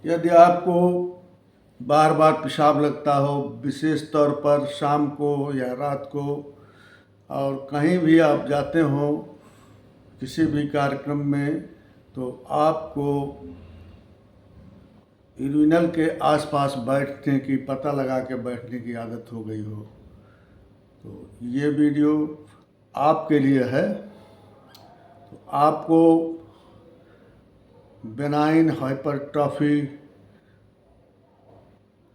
यदि आपको बार बार पेशाब लगता हो, विशेष तौर पर शाम को या रात को, और कहीं भी आप जाते हो किसी भी कार्यक्रम में, तो आपको यूरिनल के आसपास बैठने की, पता लगा के बैठने की आदत हो गई हो, तो ये वीडियो आपके लिए है। तो आपको benign hypertrophy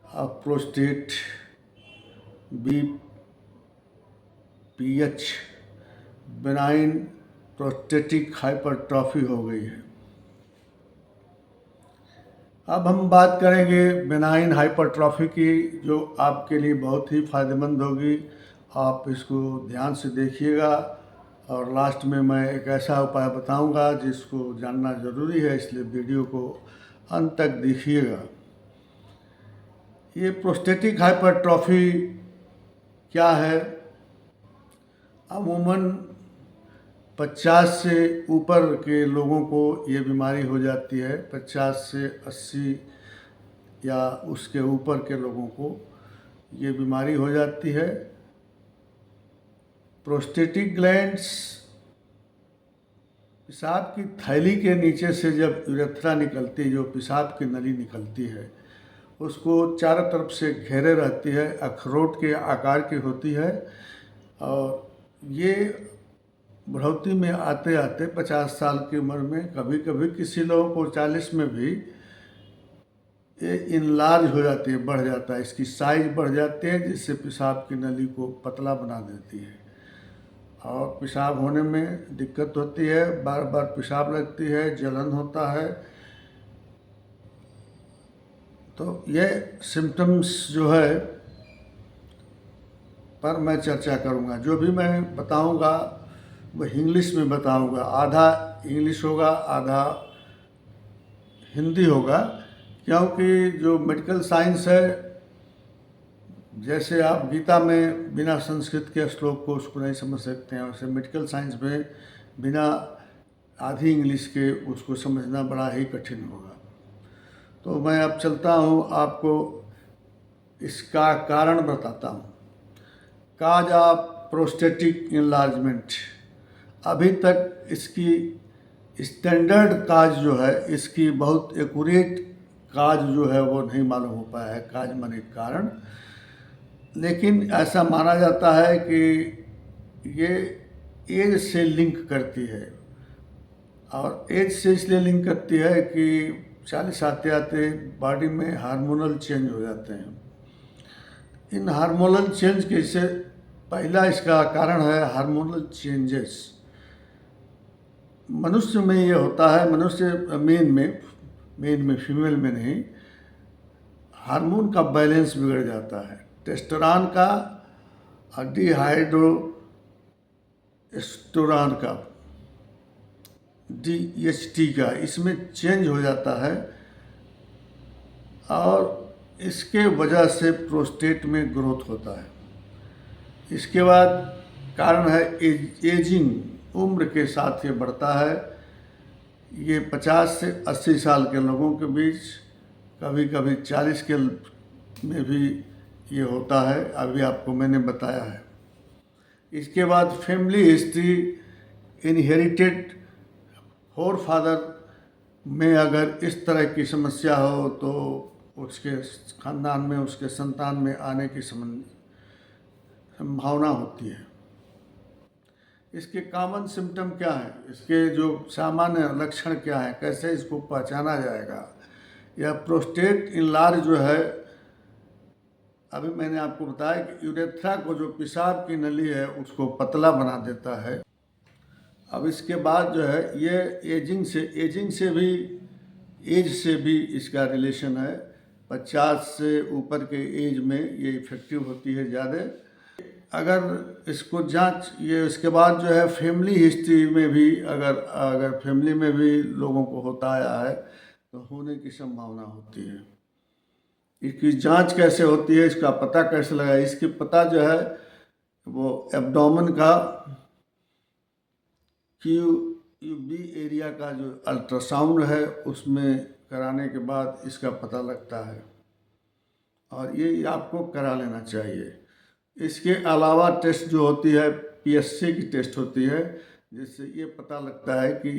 of prostate, BPH, benign prostatic hypertrophy हो गई है। अब हम बात करेंगे बेनाइन हाइपरट्रॉफी की, जो आपके लिए बहुत ही फ़ायदेमंद होगी। आप इसको ध्यान से देखिएगा और लास्ट में मैं एक ऐसा उपाय बताऊंगा जिसको जानना ज़रूरी है, इसलिए वीडियो को अंत तक देखिएगा। ये प्रोस्टेटिक हाइपरट्रॉफी क्या है? अमूमन 50 से ऊपर के लोगों को ये बीमारी हो जाती है। 50 से 80 या उसके ऊपर के लोगों को ये बीमारी हो जाती है। प्रोस्टेटिक ग्लैंड्स पेशाब की थैली के नीचे से जब यूरेथ्रा निकलती है, जो पेशाब की नली निकलती है, उसको चारों तरफ से घेरे रहती है, अखरोट के आकार की होती है। और ये बढ़ोतरी में आते आते 50 साल की उम्र में, कभी कभी किसी लोगों को 40 में भी ये इनलार्ज हो जाती है, बढ़ जाता है, इसकी साइज बढ़ जाती है, जिससे पेशाब की नली को पतला बना देती है और पेशाब होने में दिक्कत होती है, बार बार पेशाब लगती है, जलन होता है। तो ये सिम्टम्स जो है पर मैं चर्चा करूँगा। जो भी मैं बताऊँगा वो इंग्लिश में बताऊँगा, आधा इंग्लिश होगा, आधा हिंदी होगा, क्योंकि जो मेडिकल साइंस है, जैसे आप गीता में बिना संस्कृत के श्लोक को उसको नहीं समझ सकते हैं, वैसे मेडिकल साइंस में बिना आधी इंग्लिश के उसको समझना बड़ा ही कठिन होगा। तो मैं अब चलता हूँ, आपको इसका कारण बताता हूँ। काज ऑफ प्रोस्टेटिक इनलार्जमेंट, अभी तक इसकी स्टैंडर्ड काज जो है, इसकी बहुत एक्यूरेट काज जो है वो नहीं मालूम हो पाया है, काज माने कारण। लेकिन ऐसा माना जाता है कि ये एज से लिंक करती है, और एज से इसलिए लिंक करती है कि 40 आते आते बॉडी में हार्मोनल चेंज हो जाते हैं। इन हार्मोनल चेंज के से पहला इसका कारण है हार्मोनल चेंजेस। मनुष्य में ये होता है, मनुष्य मेन में, फीमेल में नहीं, हार्मोन का बैलेंस बिगड़ जाता है। टेस्टोस्टेरोन का और डिहाइड्रोस्टेरोन का, DHT का, इसमें चेंज हो जाता है और इसके वजह से प्रोस्टेट में ग्रोथ होता है। इसके बाद कारण है एजिंग, उम्र के साथ ये बढ़ता है। ये 50 से 80 साल के लोगों के बीच, कभी कभी 40 के में भी ये होता है, अभी आपको मैंने बताया है। इसके बाद family history, inherited four father में अगर इस तरह की समस्या हो तो उसके खानदान में, उसके संतान में आने की संभावना होती है। इसके कॉमन सिम्टम क्या है, इसके जो सामान्य लक्षण क्या है, कैसे इसको पहचाना जाएगा? यह प्रोस्टेट इनलार्ज जो है, अभी मैंने आपको बताया कि यूरेथ्रा को, जो पेशाब की नली है, उसको पतला बना देता है। अब इसके बाद जो है ये एज से भी इसका रिलेशन है। 50 से ऊपर के एज में ये इफेक्टिव होती है ज़्यादा। अगर इसको जांच, ये इसके बाद जो है फैमिली हिस्ट्री में भी, अगर फैमिली में भी लोगों को होता आया है तो होने की संभावना होती है। इसकी जांच कैसे होती है, इसका पता कैसे लगा? इसकी पता जो है वो एब्डोमेन का QUB एरिया का जो अल्ट्रासाउंड है उसमें कराने के बाद इसका पता लगता है, और ये आपको करा लेना चाहिए। इसके अलावा टेस्ट जो होती है PSA की टेस्ट होती है, जिससे ये पता लगता है कि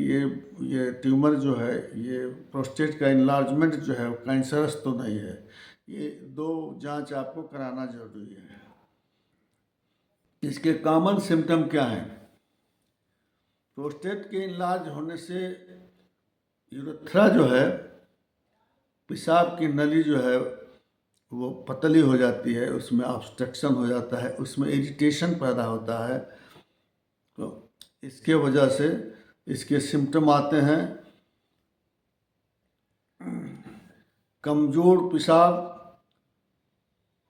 ये ट्यूमर जो है, ये प्रोस्टेट का इनलार्जमेंट जो है वो कैंसरस तो नहीं है। ये 2 जांच आपको कराना जरूरी है। इसके कॉमन सिम्टम क्या हैं? प्रोस्टेट के इनलार्ज होने से यूरेथ्रा जो है, पेशाब की नली जो है वो पतली हो जाती है, उसमें ऑब्स्ट्रक्शन हो जाता है, उसमें इरिटेशन पैदा होता है। तो इसके वजह से इसके सिम्टम आते हैं कमज़ोर पेशाब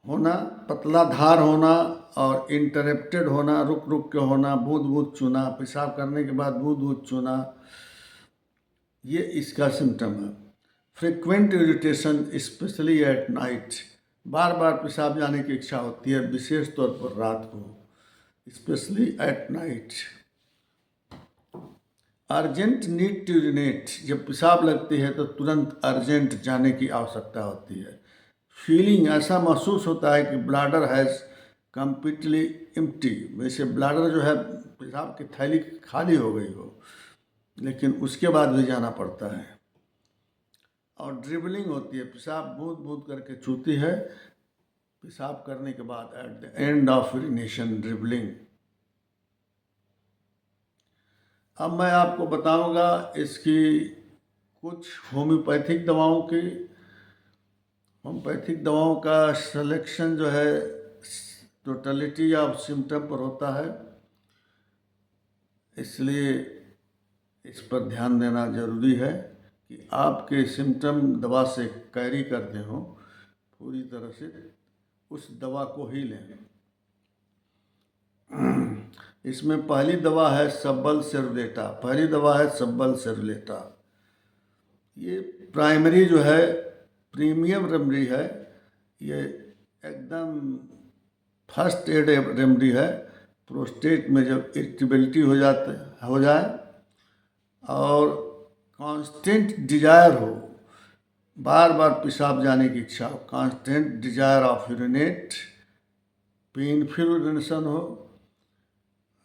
होना, पतला धार होना और इंटरप्टेड होना, रुक रुक के होना, बूंद बूंद चूना, पेशाब करने के बाद बूंद बूंद चूना, ये इसका सिम्टम है। Frequent irritation specially at night, बार बार पेशाब जाने की इच्छा होती है, विशेष तौर पर रात को, specially at night. Urgent need to urinate, जब पेशाब लगती है तो तुरंत अर्जेंट जाने की आवश्यकता होती है। फीलिंग, ऐसा महसूस होता है कि ब्लैडर हैज़ कम्प्लीटली एम्प्टी, वैसे ब्लैडर जो है पेशाब की थैली खाली हो गई हो, लेकिन उसके बाद भी जाना पड़ता है। और ड्रिबलिंग होती है, पेशाब बूंद बूंद करके चूती है पेशाब करने के बाद, at the end of urination dribbling. अब मैं आपको बताऊंगा इसकी कुछ होम्योपैथिक दवाओं की। होम्योपैथिक दवाओं का सिलेक्शन जो है टोटलिटी ऑफ सिम्टम पर होता है, इसलिए इस पर ध्यान देना जरूरी है कि आपके सिम्टम दवा से कैरी करते हो, पूरी तरह से उस दवा को ही लें। इसमें पहली दवा है सब्बल सेरुलेटा। पहली दवा है सब्बल सेरुलेटा। ये प्राइमरी जो है प्रीमियम रेमडी है, ये एकदम फर्स्ट एड रेमडी है। प्रोस्टेट में जब इरिटेबिलिटी हो जाए और कांस्टेंट डिजायर हो, बार बार पेशाब जाने की इच्छा हो, constant desire of urinate, painful urination हो,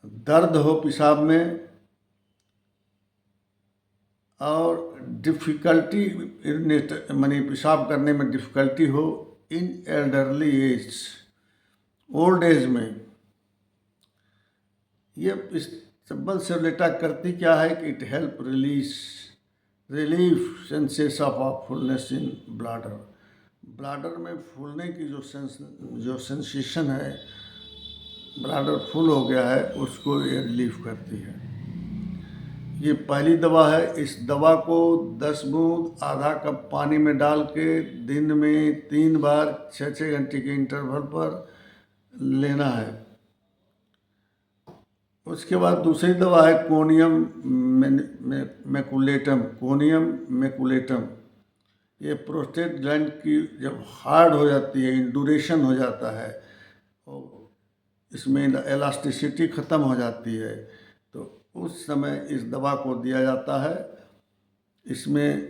दर्द हो पेशाब में, और डिफ़िकल्टी यूरिनेट मानी पेशाब करने में डिफ़िकल्टी हो इन एल्डरली एज, ओल्ड एज में। ये सब्बल सेरुलेटा करती क्या है कि it help relief senses of fullness in bladder. Bladder में फूलने की जो सेंसेशन है, ब्लैडर फुल हो गया है, उसको ये रिलीफ करती है। ये पहली दवा है। इस दवा को 10 बूंद आधा कप पानी में डाल के दिन में 3 बार 6-6 घंटे के इंटरवल पर लेना है। उसके बाद दूसरी दवा है कोनियम मैकुलेटम। कोनियम मैकुलेटम ये प्रोस्टेट ग्लैंड की जब हार्ड हो जाती है, इंडुरेशन हो जाता है, और इसमें एलास्टिसिटी ख़त्म हो जाती है, तो उस समय इस दवा को दिया जाता है। इसमें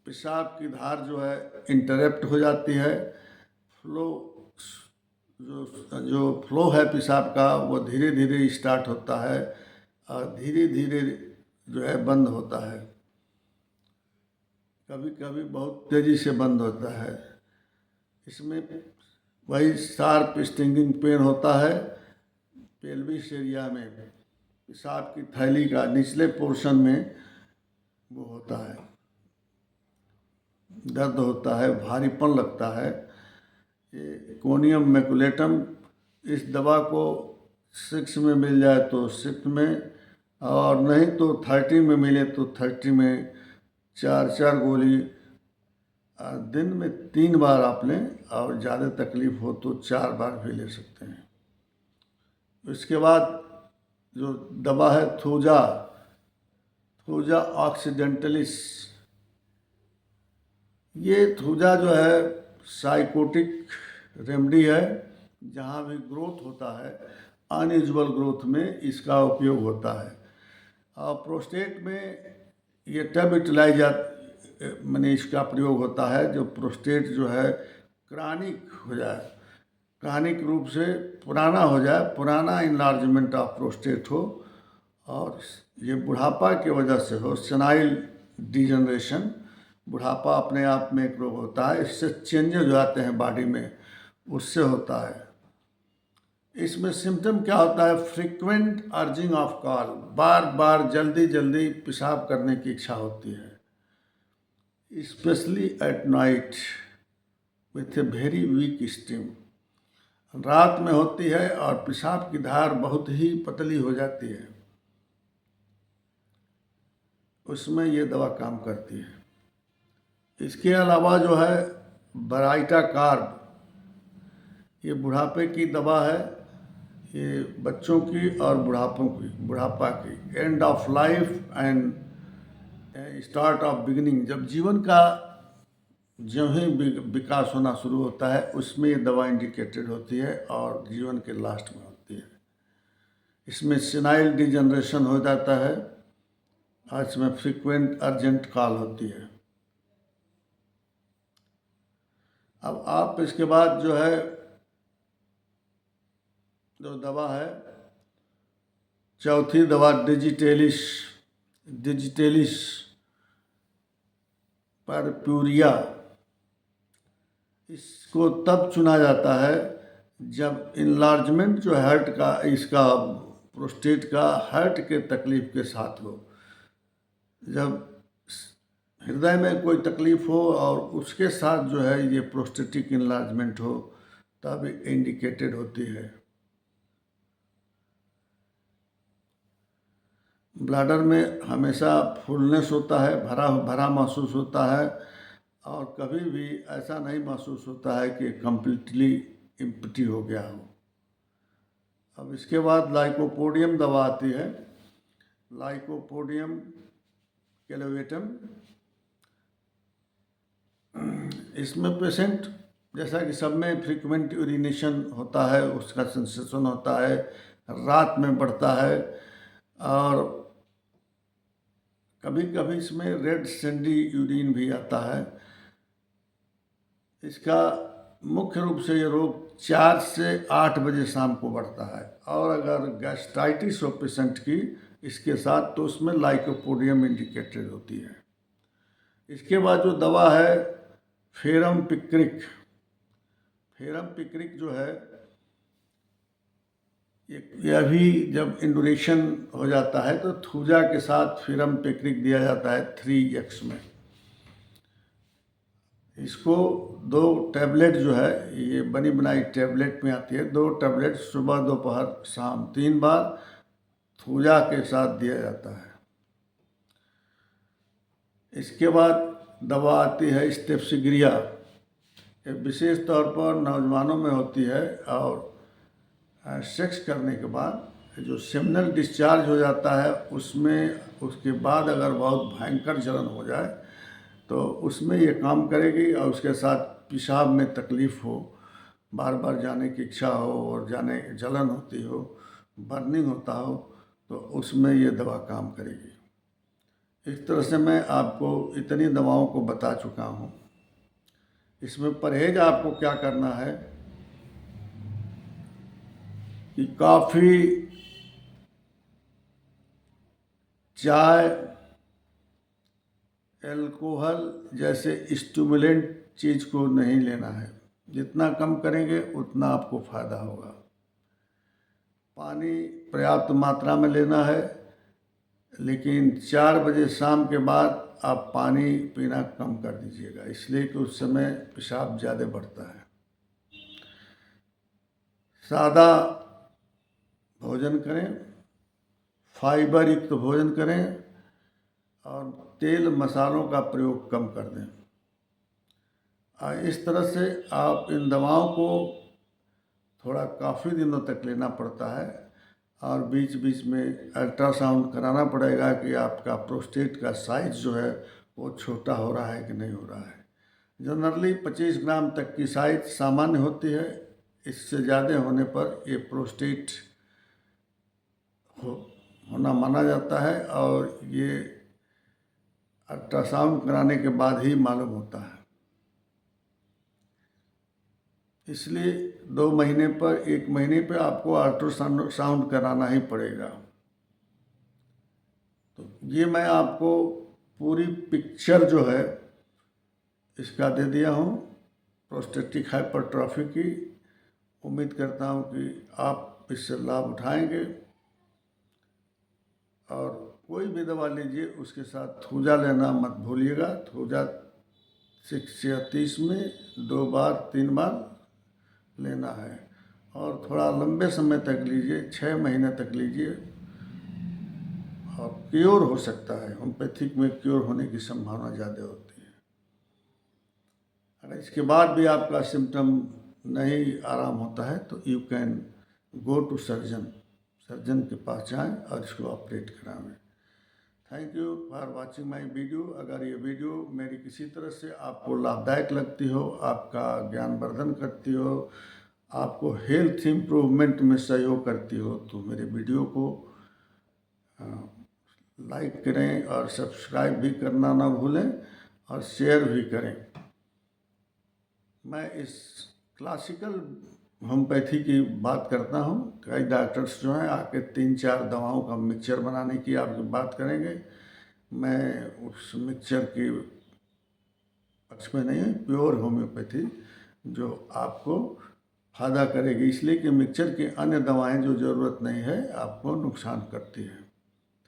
पेशाब की धार जो है इंटरप्ट हो जाती है, फ्लो जो फ्लो है पेशाब का वो धीरे धीरे स्टार्ट होता है और धीरे धीरे जो है बंद होता है। कभी कभी बहुत तेज़ी से बंद होता है। इसमें वही शार्प स्टिंगिंग पेन होता है पेल्विस एरिया में, पेशाब की थैली का निचले पोर्शन में वो होता है, दर्द होता है, भारीपन लगता है। ये कोनियम मैकुलेटम, इस दवा को 6 में मिल जाए तो 6 में, और नहीं तो 30 में मिले तो 30 में 4 गोली दिन में 3 बार आप लें, और ज़्यादा तकलीफ़ हो तो 4 बार भी ले सकते हैं। इसके बाद जो दवा है थूजा ऑक्सीडेंटलिस। ये थूजा जो है साइकोटिक रेमडी है। जहाँ भी ग्रोथ होता है, अनयूजुअल ग्रोथ में इसका उपयोग होता है। और प्रोस्टेट में ये तब माने इसका प्रयोग होता है जो प्रोस्टेट जो है क्रॉनिक हो जाए, क्रॉनिक रूप से पुराना हो जाए, पुराना इनलार्जमेंट ऑफ प्रोस्टेट हो और ये बुढ़ापा की वजह से हो, सेनाइल डिजनरेशन, बुढ़ापा अपने आप में एक रोग होता है, इससे चेंजेज हो जाते हैं बॉडी में, उससे होता है। इसमें सिम्टम क्या होता है? फ्रीक्वेंट अर्जिंग ऑफ कॉल, बार बार जल्दी जल्दी पेशाब करने की इच्छा होती है, specially at night with a very weak steam, रात में होती है और पेशाब की धार बहुत ही पतली हो जाती है, उसमें ये दवा काम करती है। इसके अलावा जो है बराइटा कार्ब, ये बुढ़ापे की दवा है, ये बच्चों की और बुढ़ापा की, end of life and start of beginning, जब जीवन का जो ही विकास होना शुरू होता है उसमें ये दवा इंडिकेटेड होती है और जीवन के लास्ट में होती है। इसमें सेनाइल डिजनरेशन हो जाता है और इसमें फ्रीक्वेंट अर्जेंट कॉल होती है। अब आप इसके बाद जो है जो दवा है, चौथी दवा डिजिटेलिस परप्यूरिया, इसको तब चुना जाता है जब इनलार्जमेंट जो हार्ट का, इसका प्रोस्टेट का हार्ट के तकलीफ के साथ हो, जब हृदय में कोई तकलीफ हो और उसके साथ जो है ये प्रोस्टेटिक इनलार्जमेंट हो, तब इंडिकेटेड होती है। ब्लैडर में हमेशा फुलनेस होता है, भरा भरा महसूस होता है और कभी भी ऐसा नहीं महसूस होता है कि कंप्लीटली एम्प्टी हो गया हो। अब इसके बाद लाइकोपोडियम दवा आती है, लाइकोपोडियम कैलोवेटम। इसमें पेशेंट, जैसा कि सब में फ्रीक्वेंट यूरिनेशन होता है, उसका सेंसेशन होता है, रात में बढ़ता है और कभी कभी इसमें रेड सैंडी यूरिन भी आता है। इसका मुख्य रूप से ये रोग 4 से 8 बजे शाम को बढ़ता है और अगर गैस्ट्राइटिस हो पेशेंट की इसके साथ तो उसमें लाइकोपोडियम इंडिकेटेड होती है। इसके बाद जो दवा है फेरम पिक्रिक, फेरम पिक्रिक जो है यह भी जब इंडोनेशन हो जाता है तो थूजा के साथ फेरम पिक्रिक दिया जाता है 3x में। इसको 2 टैबलेट जो है, ये बनी बनाई टैबलेट में आती है, 2 टैबलेट सुबह दोपहर शाम 3 बार थूजा के साथ दिया जाता है। इसके बाद दवा आती है स्टेप्सिग्रिया, ये विशेष तौर पर नौजवानों में होती है और सेक्स करने के बाद जो सेमिनल डिस्चार्ज हो जाता है उसमें, उसके बाद अगर बहुत भयंकर जलन हो जाए तो उसमें ये काम करेगी और उसके साथ पेशाब में तकलीफ़ हो, बार बार जाने की इच्छा हो और जाने जलन होती हो, बर्निंग होता हो, तो उसमें ये दवा काम करेगी। इस तरह से मैं आपको इतनी दवाओं को बता चुका हूँ। इसमें परहेज आपको क्या करना है कि कॉफ़ी, चाय, एल्कोहल जैसे स्टिमुलेंट चीज़ को नहीं लेना है, जितना कम करेंगे उतना आपको फ़ायदा होगा। पानी पर्याप्त मात्रा में लेना है, लेकिन 4 बजे शाम के बाद आप पानी पीना कम कर दीजिएगा, इसलिए कि उस समय पेशाब ज़्यादा बढ़ता है। सादा भोजन करें, फाइबर युक्त भोजन करें और तेल मसालों का प्रयोग कम कर दें। इस तरह से आप इन दवाओं को थोड़ा काफ़ी दिनों तक लेना पड़ता है और बीच बीच में अल्ट्रासाउंड कराना पड़ेगा कि आपका प्रोस्टेट का साइज जो है वो छोटा हो रहा है कि नहीं हो रहा है। जनरली 25 ग्राम तक की साइज सामान्य होती है, इससे ज़्यादा होने पर ये प्रोस्टेट होना माना जाता है और ये अल्ट्रासाउंड कराने के बाद ही मालूम होता है। इसलिए 2 महीने पर 1 महीने पर आपको अल्ट्रासाउंड कराना ही पड़ेगा। तो ये मैं आपको पूरी पिक्चर जो है इसका दे दिया हूँ प्रोस्टेटिक हाइपरट्रॉफी की। उम्मीद करता हूँ कि आप इससे लाभ उठाएंगे। और कोई भी दवा लीजिए उसके साथ थूजा लेना मत भूलिएगा। थूजा 6 या 30 में 2 बार 3 बार लेना है और थोड़ा लंबे समय तक लीजिए, 6 महीने तक लीजिए और क्योर हो सकता है। होम्योपैथिक में क्योर होने की संभावना ज़्यादा होती है। अगर इसके बाद भी आपका सिम्टम नहीं आराम होता है तो you can go to surgeon के पास जाएं और इसको ऑपरेट कराएं। Thank you for watching my video. अगर ये वीडियो मेरी किसी तरह से आपको लाभदायक लगती हो, आपका ज्ञानवर्धन करती हो, आपको हेल्थ इम्प्रूवमेंट में सहयोग करती हो तो मेरे वीडियो को लाइक करें और सब्सक्राइब भी करना ना भूलें और शेयर भी करें। मैं इस क्लासिकल होम्योपैथी की बात करता हूँ। कई डॉक्टर्स जो हैं आके 3-4 दवाओं का मिक्सचर बनाने की आपकी बात करेंगे। मैं उस मिक्सचर की पक्ष में नहीं है, प्योर होम्योपैथी जो आपको फ़ायदा करेगी, इसलिए कि मिक्सचर की अन्य दवाएं जो ज़रूरत नहीं है आपको नुकसान करती हैं।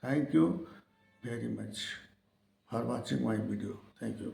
Thank you very much for watching my video. Thank you.